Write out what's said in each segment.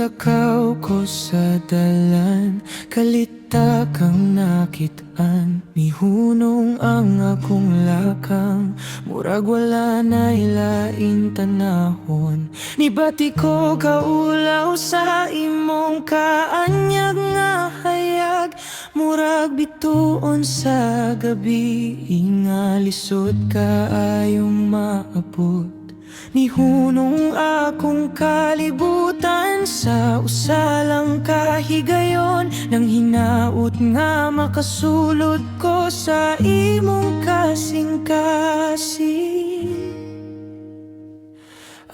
paglakaw ko sa dalan, kalita kang nakitaan. Mihunong ang akong lakang, murag wala na ilain tanahon. Nibati ko kaulaw sa imong kaanyag nga hayag, murag bituon sa gabi, nga lisod ka ayong maabot. Nihunong akong kalibutan sa usalang kahigayon, nang hinaut nga makasulod ko sa imong kasing-kasing.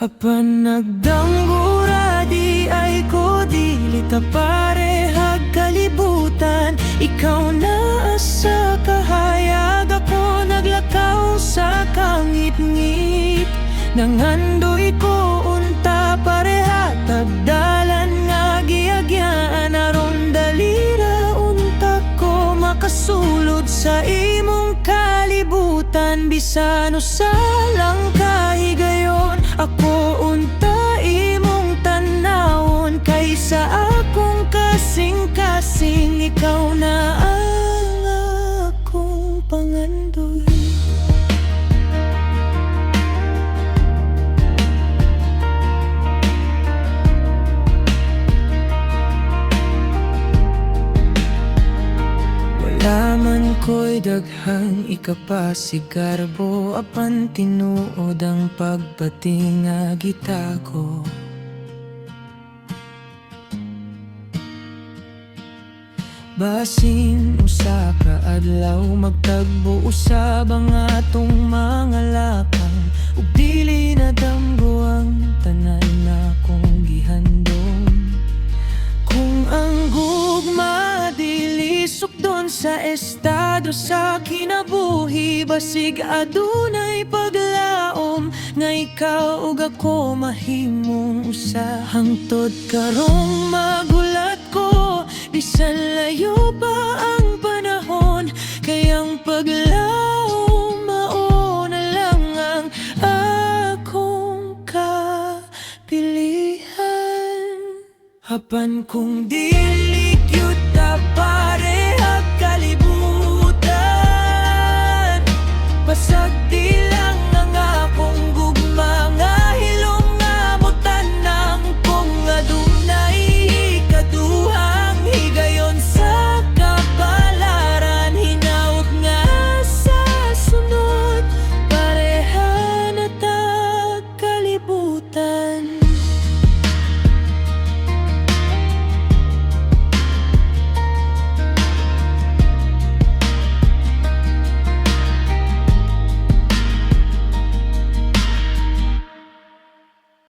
Apan nagdanggura di ay ko dilita parehag kalibutan. Ikaw na sa kahayag, ako naglakaw sa kangit-ngit. Nangandoy ko unta pareha tagdalan nga giagyaan, aron dalira unta ko makasulod sa imong kalibutan. Bisan usalang kahigayon, ako unta imong tanawon, kaysa akong kasing-kasing. Ikaw na ang akong pangandoy. Laman ko'y daghang ikapasigarbo, apan tinuod ang pagbating nga gitago. Basin usa ka adlaw magtagbo usab ang atong mga lakang, ug dili na damgo ang tanan na kong gihandom. Kung ang gugma dili sukdon sa estado sa kinabuhi, basig adunay paglaom nga ikaw ug ako mahimong usa. Hangtod karong magulat ko, bisan layo pa ang panahon, kayang paglaom mao na lang ang akong kapilihan. Hapan kung dili